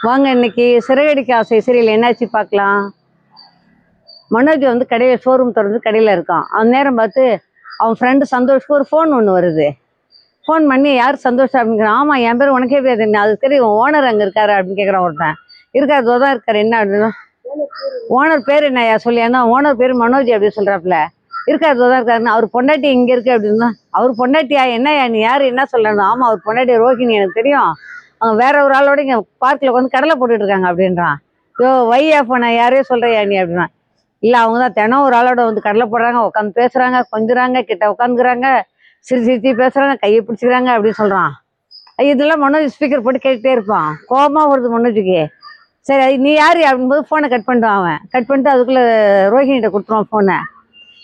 வாங்க இன்னைக்கு சிறகடிக்க ஆசை சீரியல் என்னாச்சு பார்க்கலாம். மனோஜ் வந்து கடையில் ஷோரூம் திறந்து கடையில் இருக்கான். அந்த நேரம் பார்த்து அவன் ஃப்ரெண்டு சந்தோஷ்க்கு ஒரு ஃபோன் ஒன்று வருது. ஃபோன் பண்ணி யார் சந்தோஷம் அப்படிங்கிறான். ஆமாம் என் பேர் உனக்கே பேர் என்ன, அது தெரியும் ஓனர் அங்கே இருக்காரு அப்படின்னு கேட்குறான் ஒருத்தன். இருக்காரு தோ தான் இருக்காரு என்ன அப்படின்னு. ஓனர் பேர் என்னையா சொல்லியானா, ஓனர் பேர் மனோஜ் அப்படின்னு சொல்கிறாப்புல. இருக்காரு தோ தான் இருக்காருன்னு. அவர் பொண்டாட்டி இங்கே இருக்கு அப்படின்னா, அவர் பொண்டாட்டியா என்னையா நீ யார் என்ன சொல்லணும். ஆமாம் அவர் பொண்டாட்டி ரோஹிணி எனக்கு தெரியும், அவங்க வேற ஒரு ஆளோட இங்கே பார்க்கில் வந்து கடலை போட்டுட்டு இருக்காங்க அப்படின்றான். யோ வையா போன யாரையோ சொல்கிறியா நீ அப்படின்னா. இல்லை அவங்க தான் தினம் ஒரு ஆளோட வந்து கடலை போடுறாங்க, உட்காந்து பேசுகிறாங்க, கொஞ்சுறாங்க, கிட்ட உட்காந்துக்கிறாங்க, சிரிச்சு பேசுகிறாங்க, கையை பிடிச்சிக்கிறாங்க அப்படின்னு சொல்கிறான். இதெல்லாம் மனோஜ் ஸ்பீக்கர் போட்டு கேட்டுகிட்டே இருப்பான். கோபமாக வருது மனோஜுக்கு. சரி நீ யார் அப்படின்போது ஃபோனை கட் பண்ணிட்டான். அவன் கட் பண்ணிட்டு அதுக்குள்ளே ரோஹிணிகிட்ட கொடுத்துருவான் ஃபோனை.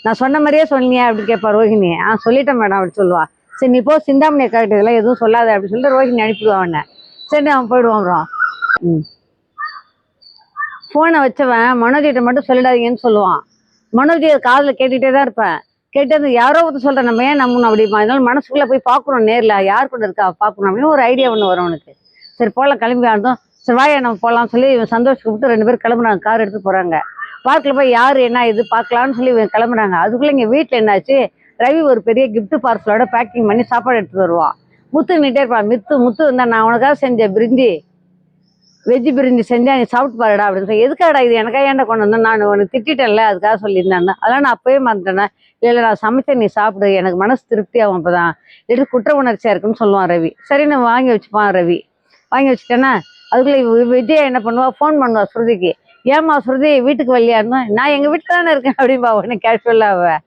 நான் சொன்ன மாதிரியே சொன்னியா அப்படின்னு கேட்பா ரோஹிணி. சொல்லிட்டேன் மேடம் அப்படின்னு சொல்லுவா. சரி நீ போ சிந்தாமணியை கரெக்ட் இதெல்லாம் எதுவும் சொல்லாத அப்படின்னு சொல்லிட்டு ரோஹிணி அனுப்பிடுவான் அவனை. சரி அவன் போயிடுவான். அப்புறம் ஃபோனை வச்சவன் மனோஜிட்ட மட்டும் சொல்லிடாதீங்கன்னு சொல்லுவான். மனோஜி காதில் கேட்டுகிட்டே தான் இருப்பேன். கேட்டு யாரோ ஒருத்தர் சொல்கிறேன் நம்ம ஏன் நம்பணும் அப்படிமா, அதனால மனசுக்குள்ளே போய் பார்க்கணும், நேரில் யார் கூட இருக்கா பார்க்கணும் அப்படின்னு ஒரு ஐடியா ஒன்று வரும் அவனுக்கு. சரி போகலாம் கிளம்பி ஆனதும் சரி வாயா நம்ம போகலாம்னு சொல்லி இவன் சந்தோஷம் கூப்பிட்டு 2 பேரும் கிளம்புறாங்க. கார் எடுத்து போகிறாங்க. பார்க்கில் போய் யார் என்ன இது பார்க்கலான்னு சொல்லி இவன் கிளம்புறாங்க. அதுக்குள்ளே இங்கே வீட்டில் என்னாச்சு, ரவி ஒரு பெரிய கிஃப்ட் பார்சலோட பேக்கிங் பண்ணி சாப்பாடு எடுத்துகிட்டு வருவான். முத்து நிட்டே இருப்பான். முத்து இருந்தால் நான் உனக்காக செஞ்ச பிரிஞ்சி வெஜ் பிரிஞ்சி செஞ்சா நீ சாப்பிட்டு பாருடா அப்படின்னு சொல்லி. எதுக்காடா இது எனக்கா ஏன்டா கொண்டு வந்தேன், நான் உனக்கு திட்டேன்ல அதுக்காக சொல்லியிருந்தேன், அதெல்லாம் நான் அப்பவே மறந்துட்டேன்னா. இல்லை நான் சமைச்சேன் நீ சாப்பிடு, எனக்கு மனசு திருப்தி ஆகும் அப்போ தான், இல்லை குற்ற உணர்ச்சியாக இருக்குன்னு சொல்லுவான் ரவி. சரின்னு வாங்கி வச்சுப்பான் ரவி. வாங்கி வச்சுட்டேன்னா அதுக்குள்ளே விஜயா என்ன பண்ணுவா, ஃபோன் பண்ணுவா ஸ்ருதிக்கு. ஏம்மா ஸ்ருதி வீட்டுக்கு வரலையாருந்தோம். நான் எங்கள் வீட்டில் தானே இருக்கேன் அப்படின்பா உடனே கேஷுவலாக. அவள்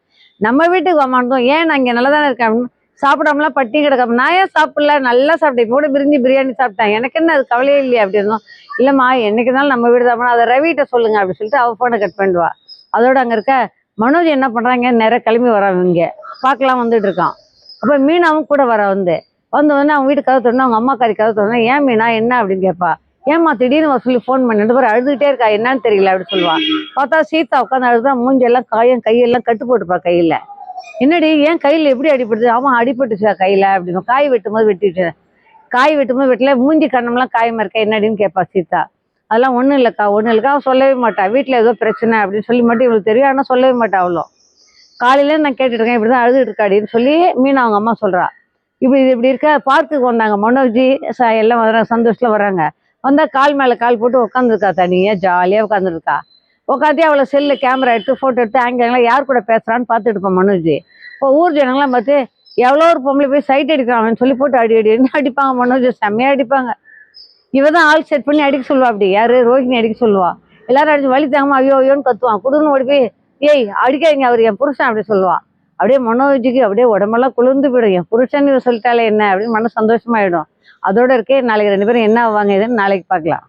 நம்ம வீட்டுக்கு வரமாட்டோம், ஏன் நான் இங்கே நல்லா தானே இருக்கேன் அப்படின்னு. சாப்பிடாமலாம் பட்டி கிடக்க. நான் ஏன் சாப்பிடல, நல்லா சாப்பிட்டேன், இப்போ கூட பிரியாணி சாப்பிட்டேன், எனக்கு என்ன அது கவலையே இல்லையா அப்படி இருந்தோம். இல்லைம்மா என்னைக்கு இருந்தாலும் நம்ம வீடு தான், அதை ரவிகிட்ட சொல்லுங்க அப்படின்னு சொல்லிட்டு அவள் ஃபோனை கட் பண்ணிடுவா. அதோட அங்கே இருக்க மனோஜ் என்ன பண்ணுறாங்க, நிறைய கிளம்பி வரான் இங்கே பார்க்கலாம் வந்துட்டு இருக்கான். அப்போ மீனாவும் கூட வர வந்தோடனே அவங்க வீட்டு கதை திறந்து அவங்க அம்மாக்காரி கதை திறந்தா, ஏன் மீனா என்ன அப்படின்னு கேட்பா. ஏம்மா திடீர்னு சொல்லி ஃபோன் பண்ணி 2 பேரும் அழுதுகிட்டே இருக்கா என்னன்னு தெரியல அப்படின்னு சொல்லுவாள். பார்த்தா சீதா உட்காந்து அழுதுதான், மூஞ்செல்லாம் காயம், கையெல்லாம் கட்டு போட்டுப்பா கையில். என்னடி ஏன் கையில் எப்படி அடிபடுது. ஆமாம் அடிபட்டுச்சா கையில் அப்படின்னு. காய் வெட்டும்போது வெட்டல, மூஞ்சி கண்ணம்லாம் காயமாக இருக்கா என்னடின்னு கேட்பா சீதா. அதெல்லாம் ஒன்றும் இல்லைக்கா அவள் சொல்லவே மாட்டா, வீட்டில் ஏதோ பிரச்சனை அப்படின்னு சொல்லி மட்டும் இவளுக்கு தெரியும், ஆனால் சொல்லவே மாட்டா அவ்வளோ. காலையிலேருந்து நான் கேட்டுட்டு இருக்கேன், இப்படி தான் அழுதுட்டு இருக்காடின்னு சொல்லி மீனா அவங்க அம்மா சொல்கிறா. இப்படி இருக்க பார்க்குக்கு வந்தாங்க மனோஜி எல்லாம் வர்றாங்க, சந்தோஷத்தில் வர்றாங்க. வந்தால் கால் மேலே கால் போட்டு உட்காந்துருக்கா, தனியாக ஜாலியாக உட்காந்துருக்கா. உட்காந்து அவளை செல்லில் கேமரா எடுத்து ஃபோட்டோ எடுத்து ஆங்கிலாம் யார் கூட பேசுகிறான்னு பார்த்துட்டு இருப்பான் மனோஜ். இப்போ ஊர் ஜனங்களாம் பார்த்து எவ்வளோ ஒரு பொம்பளை போய் சைட் அடிக்கிறான் சொல்லி போட்டு அடின்னு அடிப்பாங்க. மனோஜ் செம்மையாக அடிப்பாங்க. இவ தான் ஆள் செட் பண்ணி அடிக்க சொல்லுவா. அப்படி யார் ரோஹிணி அடிக்க சொல்லுவா. எல்லாரும் அடிச்சு வலி தாங்கம்மா ஐயோன்னு கத்துவான். குடுன்னு ஓடி போய் ஏய் அடிக்காதீங்க அவர் என் புருஷன் அப்படி சொல்லுவா. அப்படியே மனோஜுக்கு அப்படியே உடம்பெல்லாம் குளிர்ந்து போயிடும். என் புருஷன் இவ சொல்லிட்டாலே என்ன அப்படின்னு மன சந்தோஷமாயிடும். அதோட இருக்கே நாளைக்கு 2 பேரும் என்ன ஆவாங்க இதுன்னு நாளைக்கு பார்க்கலாம்.